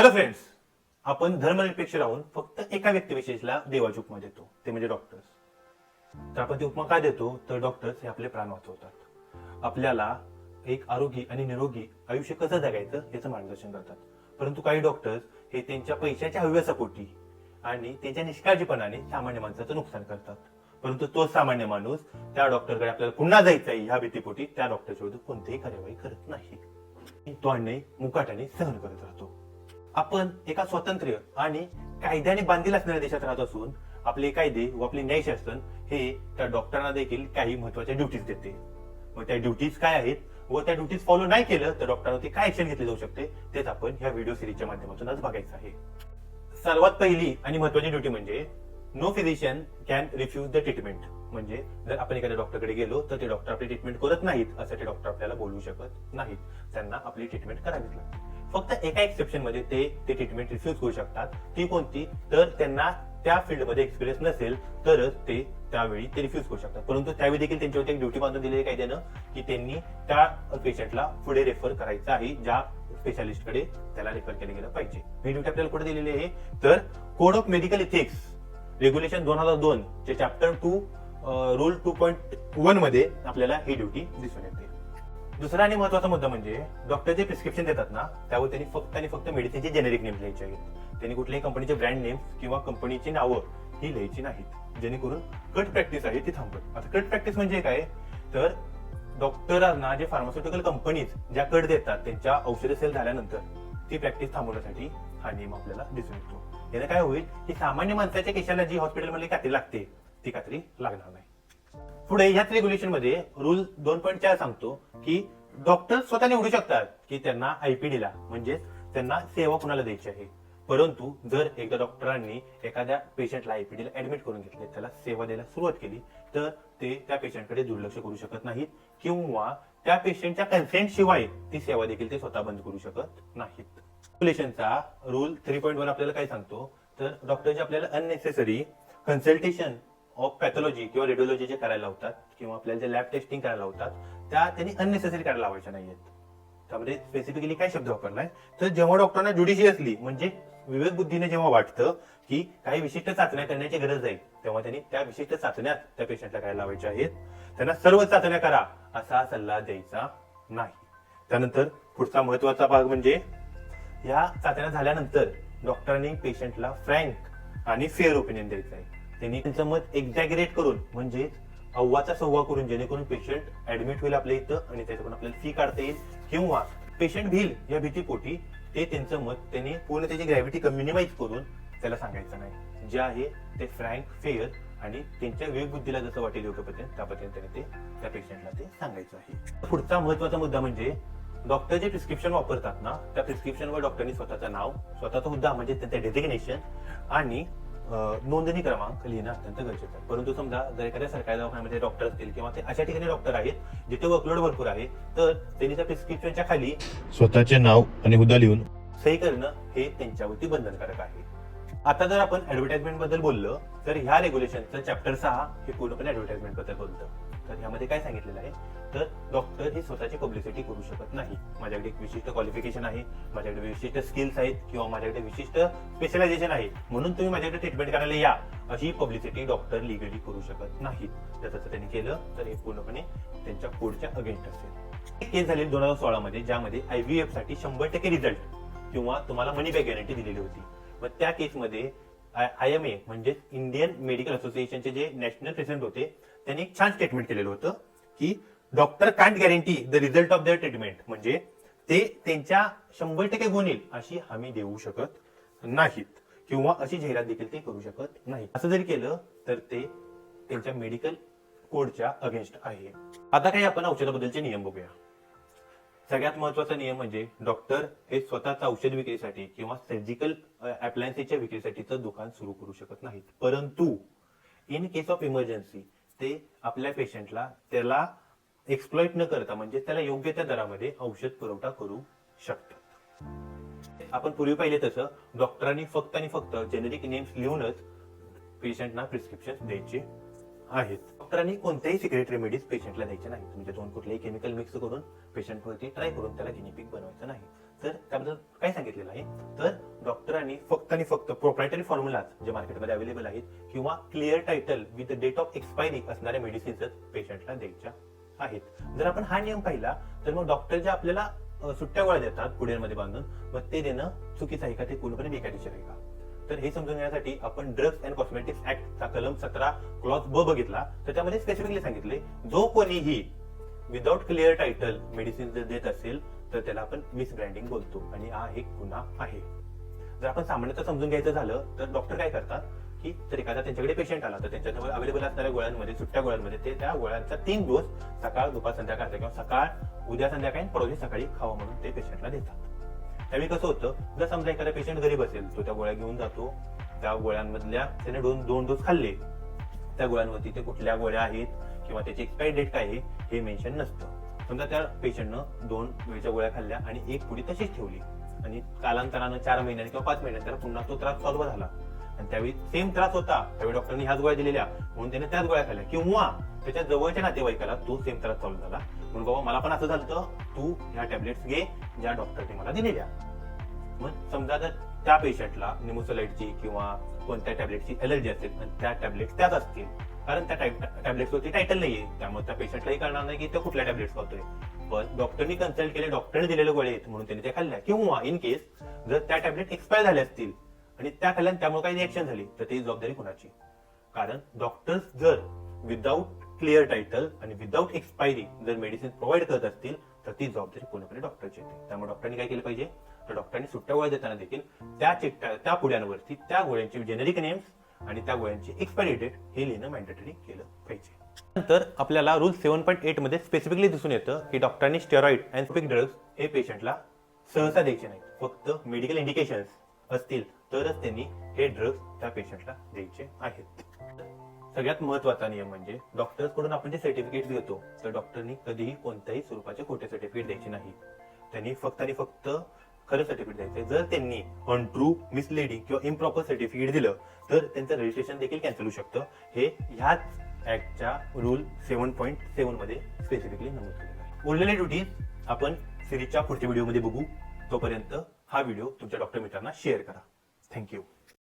Hello friends, आपण धर्मनिरपेक्ष राहून फक्त एका व्यक्तिविशेषला देवाची उपमा देतो, ते म्हणजे डॉक्टर्स. तर आपण ती उपमा काय देतो, तर डॉक्टर्स हे आपले प्राण वाचवतात. आपल्याला एक आरोग्य आणि निरोगी आयुष्य कसं जगायचं याचं मार्गदर्शन करतात. परंतु काही डॉक्टर्स हे त्यांच्या पैशाच्या हव्यासापोटी आणि त्यांच्या निष्काळजीपणाने सामान्य माणसाचं नुकसान करतात. परंतु तो सामान्य माणूस त्या डॉक्टरकडे आपल्याला पुन्हा जायचं आहे ह्या भीतीपोटी त्या डॉक्टरच्या विरुद्ध कोणतीही कार्यवाही करत नाही. तो अन्याय मुकाट्याने सहन करत राहतो. आपण एका स्वतंत्र आणि कायद्याने बांधील असणाऱ्या देशात राहत असून आपले कायदे व आपले न्यायशासन हे त्या डॉक्टरांना देखील काही महत्वाच्या ड्युटीज देते. मग त्या ड्युटीज काय आहेत व त्या ड्युटीज फॉलो नाही केलं तर डॉक्टरांवरती काय ऍक्शन घेतली जाऊ शकते तेच आपण ह्या व्हिडिओ सिरीजच्या माध्यमातून आज बघायचं आहे. सर्वात पहिली आणि महत्वाची ड्युटी म्हणजे no physician can refuse the treatment. म्हणजे जर आपण एखाद्या डॉक्टरकडे गेलो तर ते डॉक्टर आपली ट्रीटमेंट करत नाहीत असं ते डॉक्टर आपल्याला बोलू शकत नाहीत. त्यांना आपली ट्रीटमेंट करावीच लागते. फक्त एका एक्सेप्शन मध्ये ते ट्रीटमेंट रिफ्यूज करू शकतात. ती कोणती, तर त्यांना त्या फील्डमध्ये एक्सपिरियन्स नसेल तरच ते त्यावेळी ते रिफ्यूज करू शकतात. परंतु त्यावेळी देखील त्यांच्यावरती एक ड्युटी बांधून दिलेली कायद्यानं की त्यांनी त्या पेशंटला पुढे रेफर करायचं आहे, ज्या स्पेशालिस्टकडे त्याला रेफर केलं गेलं पाहिजे. ही ड्युटी आपल्याला कुठे दिलेली आहे, तर code of medical ethics regulation 2002 चे चॅप्टर 2 रूल 2.1 मध्ये आपल्याला ही ड्युटी दिसून येते. दुसरा आणि महत्वाचा मुद्दा म्हणजे डॉक्टर जे प्रिस्क्रिप्शन देतात ना त्यावर त्यांनी फक्त आणि फक्त मेडिसिनचे जेनेरिक नेम लिहायचे आहेत. त्यांनी कुठल्याही कंपनीचे ब्रँड नेम किंवा कंपनीची नावं ही लिहायची नाहीत, जेणेकरून कट प्रॅक्टिस आहे ती थांबत. आता कट प्रॅक्टिस म्हणजे काय, तर डॉक्टरांना जे फार्मास्युटिकल कंपनीज ज्या कट देतात त्यांच्या औषध सेल झाल्यानंतर ती प्रॅक्टिस थांबवण्यासाठी हा नियम आपल्याला दिसून येतो. याने काय होईल की सामान्य माणसाच्या केशाला जी हॉस्पिटलमध्ये कात्री लागते ती कात्री लागणार नाही. पुढे ह्याच रेग्युलेशन मध्ये रूल 2.4 सांगतो की डॉक्टर स्वतः निवडू शकतात की त्यांना आयपीडीला म्हणजे त्यांना सेवा कुणाला द्यायची आहे. परंतु जर एकदा डॉक्टरांनी एखाद्या पेशंटला आयपीडीला ऍडमिट करून घेतले, त्याला सेवा द्यायला सुरुवात केली तर ते त्या पेशंटकडे दुर्लक्ष करू शकत नाहीत किंवा त्या पेशंटच्या कन्सेंट शिवाय ती सेवा देखील ते स्वतः बंद करू शकत नाहीत. रेग्युलेशनचा रूल 3.1 आपल्याला काय सांगतो, तर डॉक्टरचे आपल्याला अननेसेसरी कन्सल्टेशन ऑफ पॅथॉलॉजी किंवा रेडिओलॉजी जे करायला लावतात किंवा आपल्याला जे लॅब टेस्टिंग करायला लावतात त्या त्यांनी अननेसेसरी करायला लावायच्या नाहीयेत. त्यामध्ये स्पेसिफिकली काय शब्द वापरलाय, तर जेव्हा डॉक्टरांना ज्युडिशियसली म्हणजे विवेक बुद्धीने जेव्हा वाटतं की काही विशिष्ट चाचण्या करण्याची गरज आहे तेव्हा त्यांनी त्या विशिष्ट चाचण्या त्या पेशंटला करायला लावायच्या आहेत. त्यांना सर्व चाचण्या करा असा सल्ला द्यायचा नाही. त्यानंतर पुढचा महत्वाचा भाग म्हणजे या चाचण्या झाल्यानंतर डॉक्टरांनी पेशंटला फ्रँक आणि फेअर ओपिनियन द्यायचं आहे. त्यांनी त्यांचं मत एक्झॅगरेट करून म्हणजे अव्वाचा सव्वा करून, जेणेकरून पेशंट ऍडमिट होईल आपल्या इथं आणि त्याच्याकडून आपल्याला फी काढता येईल किंवा पेशंट भिल या भीतीपोटी ते त्यांचं मत त्यांनी पूर्ण त्याची ग्रॅव्हिटी मिनिमाइज करून त्याला सांगायचं नाही. जे आहे ते फ्रँक, फेअर आणि त्यांच्या विवेक बुद्धीला जसं वाटेल योग्य पद्धतीने त्या पद्धतीने ते त्या पेशंटला ते सांगायचं आहे. पुढचा महत्वाचा मुद्दा म्हणजे डॉक्टर जे प्रिस्क्रिप्शन वापरतात ना त्या प्रिस्क्रिप्शनवर डॉक्टरनी स्वतःचं नाव, स्वतःचा हुद्दा म्हणजे त्यांचं डेझिग्नेशन आणि नोंदणी क्रमांक लिहिणं अत्यंत गरजेचं आहे. परंतु समजा जर एखाद्या सरकारी दवाखान्यामध्ये डॉक्टर असतील किंवा ते अशा ठिकाणी डॉक्टर आहेत जिथे वर्कलोड भरपूर आहे तर त्यांनी त्या प्रिस्क्रिप्शनच्या खाली स्वतःचे नाव आणि हुद्दा लिहून सही करणं हे त्यांच्यावरती बंधनकारक आहे. आता जर आपण ऍडव्हर्टाइजमेंट बद्दल बोललो तर ह्या रेग्युलेशनचं चॅप्टर 6 हे पूर्णपणे ऍडव्हर्टाइजमेंट बद्दल बोलतं. तर ह्यामध्ये काय सांगितलेलं आहे, तर डॉक्टर हे स्वतःची पब्लिसिटी करू शकत नाही. माझ्याकडे एक विशिष्ट क्वालिफिकेशन आहे, माझ्याकडे विशिष्ट स्किल्स आहेत किंवा माझ्याकडे विशिष्ट स्पेशलायझेशन आहे म्हणून तुम्ही माझ्याकडे ट्रीटमेंट करायला या अशी पब्लिसिटी डॉक्टर लिगली करू शकत नाहीत. जर तसं त्यांनी केलं तर हे पूर्णपणे त्यांच्या कोडच्या अगेन्स्ट असेल. एक केस झाली 2016 मध्ये ज्यामध्ये IVF साठी 100% रिझल्ट किंवा तुम्हाला मनी बॅक गॅरंटी दिलेली होती. मग त्या केसमध्ये IMA म्हणजे इंडियन मेडिकल असोसिएशनचे जे नॅशनल प्रेसिडेंट होते त्यांनी एक छान स्टेटमेंट केलेलं होतं की doctor can't guarantee the result of their treatment. म्हणजे ते त्यांच्या 100% गुण येईल अशी हमी देऊ शकत नाहीत किंवा अशी जाहिरात देखील ते करू शकत नाही. असं जरी केलं तर ते त्यांच्या मेडिकल कोडच्या अगेन्स्ट आहे. आता काही आपण औषधाबद्दलचे नियम बघूया. सगळ्यात महत्वाचा नियम म्हणजे डॉक्टर हे स्वतःचा औषध विक्रीसाठी किंवा सर्जिकल अप्लायन्सेसच्या विक्रीसाठीचं दुकान सुरू करू शकत नाहीत. परंतु इन केस ऑफ इमर्जन्सी ते आपल्या पेशंटला त्याला एक्सप्लॉइट न करता म्हणजे त्याला योग्य त्या दरामध्ये औषध पुरवठा करू शकतात. आपण पूर्वी पाहिले तसं डॉक्टरांनी फक्त आणि फक्त जेनेरिक नेम्स लिहूनच पेशंटना प्रिस्क्रिप्शन द्यायचे आहेत. डॉक्टरांनी कोणत्याही सिक्रेट रेमेडीज पेशंटला द्यायचे नाही. म्हणजे दोन कुठलेही केमिकल मिक्स करून पेशंटवरती ट्राय करून त्याला गिनिपिक बनवायचं नाही. तर त्याबद्दल काय सांगितलेलं आहे, तर आणि फक्त प्रोप्रायटरी फॉर्म्युलाज जे मार्केटमध्ये अवेलेबल आहेत किंवा clear title with date of expiry असणाऱ्या मेडिसिन्सच पेशंटला द्यायच्या आहेत. जर आपण हा नियम पाहिला तर मग डॉक्टर जे आपल्याला सुट्ट्या गोळ्या देतात पुढेमध्ये बांधून, मग ते देणं चुकीचं आहे का, ते पूर्णपणे बेकायदेशीर आहे का? तर हे समजून घेण्यासाठी आपण ड्रग्स अँड कॉस्मेटिक्स ऍक्टचा कलम 17 क्लॉज ब बघितला, तर त्यामध्ये स्पेसिफिकली सांगितले जो कोणीही विदाउट क्लिअर टायटल मेडिसिन जर देत असेल तर त्याला आपण मिसब्रँडिंग बोलतो आणि हा एक गुन्हा आहे. जर आपण सामान्यतः समजून घ्यायचं झालं तर डॉक्टर काय करतात की जर एखादा त्यांच्याकडे पेशंट आला तर त्यांच्याजवळ अवेलेबल असणाऱ्या गोळ्यांमध्ये, सुट्ट्या गोळ्यांमध्ये ते त्या गोळ्यांचा 3 डोस सकाळ, दुपार, संध्याकाळ किंवा सकाळ, उद्या संध्याकाळी, परवा सकाळी खावा म्हणून ते पेशंटला देतात. त्यावेळी कसं होतं, जर समजा एखादा पेशंट गरीब असेल, तो त्या गोळ्या घेऊन जातो, त्या गोळ्यांमधल्या त्याने 2 डोस खाल्ले, त्या गोळ्यांवरती ते कुठल्या गोळ्या आहेत किंवा त्याची एक्सपायरी डेट काय आहे हे मेन्शन नसतं. समजा त्या पेशंटनं 2 वेळच्या गोळ्या खाल्ल्या आणि एक पुडी तशीच ठेवली आणि कालांतरानं 4 महिन्यांनी किंवा 5 महिन्यांनी त्याला पुन्हा तो त्रास सॉल्व्ह झाला आणि त्यावेळी सेम त्रास होता, त्यावेळी डॉक्टरनी ह्याच गोळ्या दिलेल्या म्हणून त्याने त्याच गोळ्या खाल्ल्या, किंवा त्याच्या जवळच्या नातेवाईकाला तो सेम त्रास सॉल्व्ह झाला म्हणून बाबा मला पण असं झालं, तू ह्या टॅबलेट्स घे ज्या डॉक्टरने मला दिलेल्या. मग समजा जर त्या पेशंटला निमोसोलाइटची किंवा कोणत्या टॅबलेटची एलर्जी असेल आणि त्या टॅबलेट्स त्याच असतील, कारण त्या टॅबलेट्सवरती टायटल नाहीये, त्यामुळे त्या पेशंटलाही कळणार नाही की तो कुठल्या टॅबलेट्स खातोय. पण डॉक्टरनी कन्सल्ट केले, डॉक्टरने दिलेले गोळे आहेत म्हणून त्यांनी त्या खाल्ल्या, किंवा इन केस जर त्या टॅबलेट एक्सपायर झाल्या असतील आणि त्या खाल्ल्या त्यामुळे काही रिएक्शन झाली तर ती जबाबदारी कुणाची? कारण डॉक्टर्स जर विदाऊट क्लिअर टायटल आणि विदाऊट एक्सपायरी जर मेडिसिन प्रोव्हाइड करत असतील तर ती जबाबदारी पूर्णपणे डॉक्टरची येते. त्यामुळे डॉक्टरनी काय केलं पाहिजे, तर डॉक्टरांनी सुट्ट्या गोळ्या देताना देखील त्या पुड्यांवरती त्या गोळ्यांचे जेनेरिक नेम्स आणि त्या गोळ्यांची एक्सपायरी डेट हे लिहिणं मॅन्डेटरी केलं पाहिजे. नंतर आपल्याला रूल 7.8 मध्ये स्पेसिफिकली दिसून येतं की डॉक्टरांनी स्टेरॉइड अँड स्पिक ड्रग्स हे पेशंटला सहसा द्यायचे नाहीत, फक्त मेडिकल इंडिकेशन्स असतील तरच त्यांनी हे ड्रग्स त्या पेशंटला द्यायचे आहेत. सगळ्यात महत्वाचा नियम म्हणजे डॉक्टर्स कडून आपण जे सर्टिफिकेट घेतो तर डॉक्टरनी कधीही कोणत्याही स्वरूपाचे खोटे सर्टिफिकेट द्यायचे नाही. त्यांनी फक्त आणि फक्त खरं सर्टिफिकेट द्यायचं. जर त्यांनी अनट्रू, मिसलिडिंग किंवा इम्प्रॉपर सर्टिफिकेट दिलं तर त्यांचं रजिस्ट्रेशन देखील कॅन्सल होऊ शकतं. हे ह्याच ऍक्टच्या रूल 7.7 मध्ये स्पेसिफिकली नमूद केलेलं आहे. उरलेले ड्युटीज आपण सिरीजच्या पुढच्या व्हिडिओमध्ये बघू. तोपर्यंत हा व्हिडिओ तुमच्या डॉक्टर मित्रांना शेअर करा. थँक्यू.